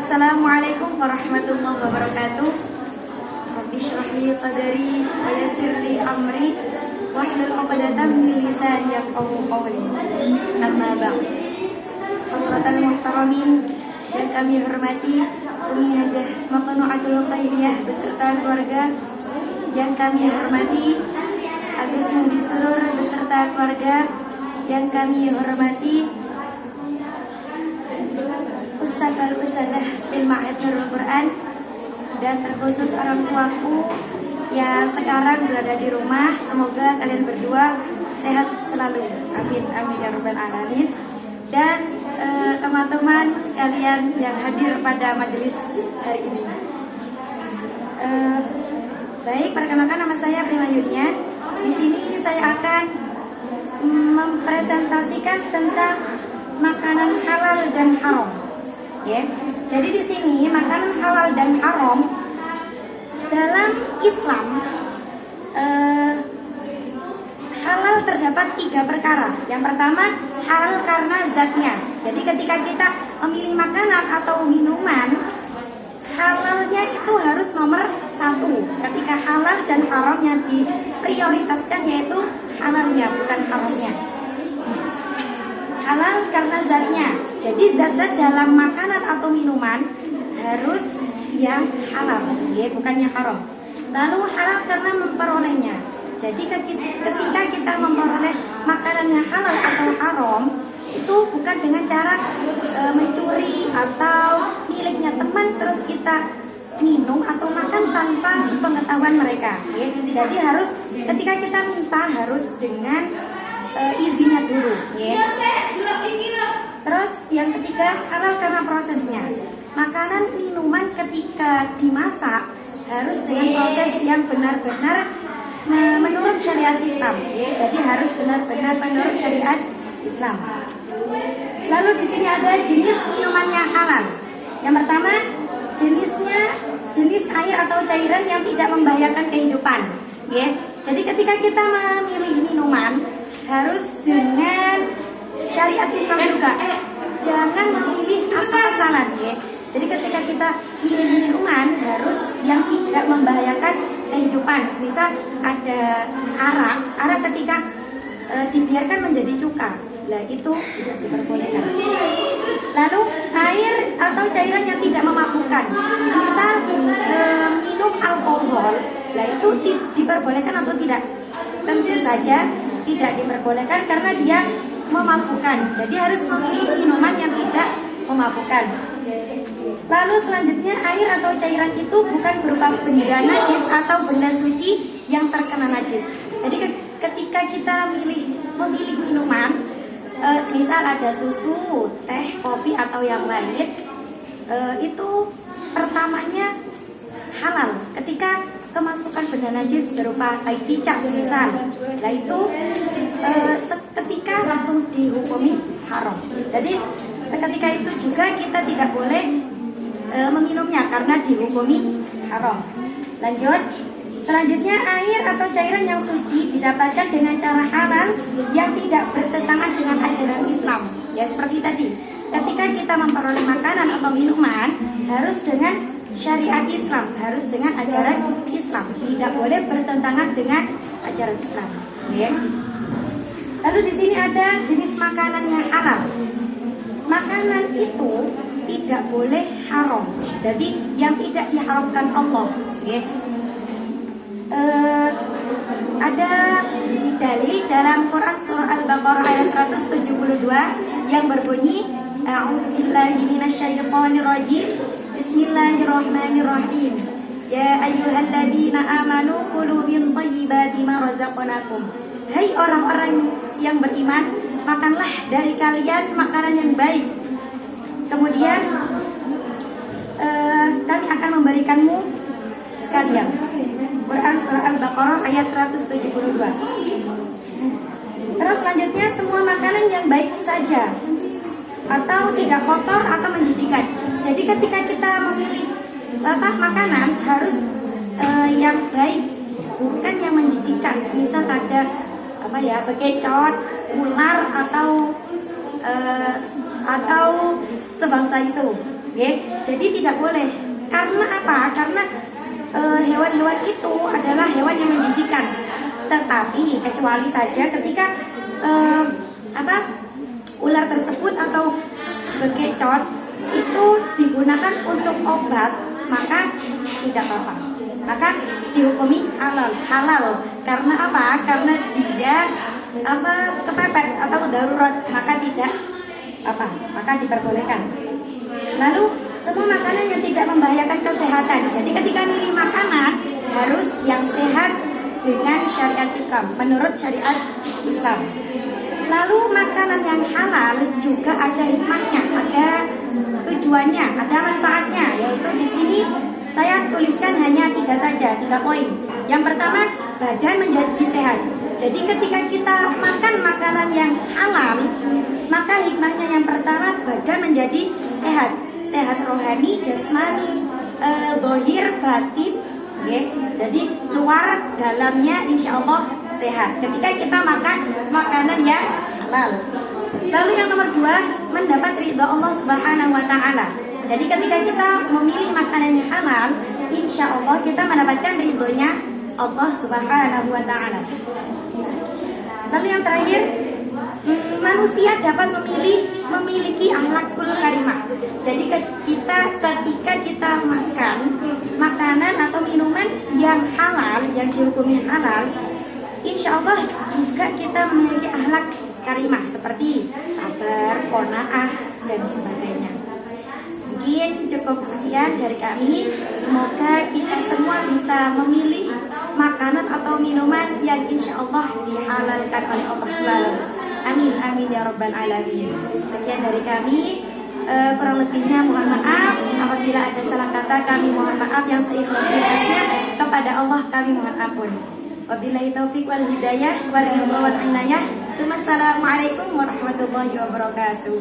Assalamualaikum warahmatullahi wabarakatuh. Rabbi shrah li sadri wa yassir li amri wahlul 'uqdatam min lisani yafqahu qawli. Amma ba'd. Hadratal muhtaramin yang kami hormati, Umi Hajah Maqnu'atul Khairiyah beserta keluarga yang kami hormati, Agus Muhdi Surur beserta keluarga yang kami hormati, Ustaz Ustazah Fil Ma'had Nurul Quran, dan terkhusus orang tuaku yang sekarang berada di rumah. Semoga kalian berdua sehat selalu, amin amin ya rabbal alamin. Dan teman-teman sekalian yang hadir pada majelis hari ini, baik, perkenalkan nama saya Prima Yunia. Di sini saya akan mempresentasikan tentang makanan halal dan haram. Ya, jadi di sini makanan halal dan haram dalam Islam, halal terdapat 3 perkara. Yang pertama, halal karena zatnya. Jadi ketika kita memilih makanan atau minuman, halalnya itu harus nomor 1. Ketika halal dan haram yang diprioritaskan yaitu halalnya, bukan haramnya. Halal karena zatnya. Jadi zat-zat dalam makanan atau minuman harus yang halal, ya, bukan yang haram. Lalu halal karena memperolehnya. Jadi ketika kita memperoleh makanan yang halal atau haram, itu bukan dengan cara mencuri atau miliknya teman terus kita minum atau makan tanpa sepengetahuan mereka. Ya. Jadi harus ketika kita minta harus dengan izinnya dulu. Ya. Terus yang ketiga, halal karena prosesnya. Makanan minuman ketika dimasak harus dengan proses yang benar-benar menurut syariat Islam. Ya. Jadi harus benar-benar menurut syariat Islam. Lalu di sini ada jenis minuman yang halal. Yang pertama, jenis air atau cairan yang tidak membahayakan kehidupan. Ya. Jadi ketika kita memilih minuman harus dengan syariat Islam juga. Jangan memilih asal-asalan, ya. Jadi ketika kita pilih minuman harus yang tidak membahayakan kehidupan. Misal ada arak ketika dibiarkan menjadi cuka, lah itu tidak diperbolehkan. Lalu air atau cairan yang tidak memabukkan, misal minum alkohol, lah itu diperbolehkan atau tidak? Tentu saja tidak diperbolehkan karena dia memabukkan. Jadi harus memilih minuman yang tidak memabukkan. Lalu selanjutnya, air atau cairan itu bukan berupa benda najis atau benda suci yang terkena najis. Jadi ketika kita memilih minuman, misal ada susu, teh, kopi atau yang lain, itu pertamanya halal. Ketika kemasukan benda najis berupa tai cicak misal, nah itu seketika langsung dihukumi haram. Jadi seketika itu juga kita tidak boleh meminumnya karena dihukumi haram. Lanjut, selanjutnya air atau cairan yang suci didapatkan dengan cara halal yang tidak bertentangan dengan ajaran Islam. Ya seperti tadi, ketika kita memperoleh makanan atau minuman harus dengan syariat Islam, harus dengan ajaran Islam, tidak boleh bertentangan dengan ajaran Islam. Ya. Lalu di sini ada jenis makanan yang halal. Makanan itu tidak boleh haram. Jadi yang tidak diharamkan Allah. Ya. Ada dalil dalam Quran surah Al-Baqarah ayat 172 yang berbunyi, A'udzubillahi minasyaitonirrajim. Bismillahirrahmanirrahim. Ya ayyuhalladzina amanu kulu min thayyibati ma razaqnakum. Hai orang-orang yang beriman, makanlah dari kalian makanan yang baik. Kemudian kami akan memberikanmu sekalian. Quran surah Al-Baqarah ayat 172. Terus selanjutnya, semua makanan yang baik saja atau tidak kotor atau menjijikan. Jadi ketika kita memilih makanan harus yang baik, bukan yang menjijikan. Misal ada bekecot, ular atau sebangsa itu. ya. Jadi tidak boleh. Karena apa? Karena hewan-hewan itu adalah hewan yang menjijikan. Tetapi kecuali saja ketika ular tersebut atau bekecot itu digunakan untuk obat, maka tidak apa-apa. Maka dihukumi halal. Karena apa? Karena dia kepepet atau darurat, maka tidak maka diperbolehkan. Lalu semua makanan yang tidak membahayakan kesehatan. Jadi ketika milih makanan harus yang sehat dengan syariat Islam, menurut syariat Islam. Lalu makanan yang halal juga ada hikmahnya, ada tujuannya, ada manfaatnya. Yaitu di sini saya tuliskan hanya 3 poin. Yang pertama, badan menjadi sehat. Jadi ketika kita makan makanan yang halal, maka hikmahnya yang pertama, badan menjadi sehat. Sehat rohani, jasmani, zahir, batin, ya. Jadi luar dalamnya insya Allah sehat ketika kita makan makanan yang halal. Lalu yang nomor 2, mendapat ridha Allah Subhanahu wa Ta'ala. Jadi ketika kita memilih makanan yang halal, insya Allah kita mendapatkan ridhonya Allah Subhanahu wa Ta'ala. Lalu yang terakhir, manusia dapat memiliki akhlakul karimah. Jadi ketika kita makan makanan atau minuman yang halal, yang dihukumi halal, insya Allah juga kita memiliki akhlak karimah seperti sabar, qanaah, dan sebagainya. Mungkin cukup sekian dari kami. Semoga kita semua bisa memilih makanan atau minuman yang insya Allah dihalalkan oleh Allah Subhanahu. Amin amin ya rabbal alamin. Sekian dari kami. Kurang lebihnya mohon maaf. Apabila ada salah kata kami mohon maaf, yang seikhlas-ikhlasnya kepada Allah kami mohon ampun. Wabillahi taufiq wal hidayah wal ridha wal inayah. Wassalamualaikum warahmatullahi wabarakatuh.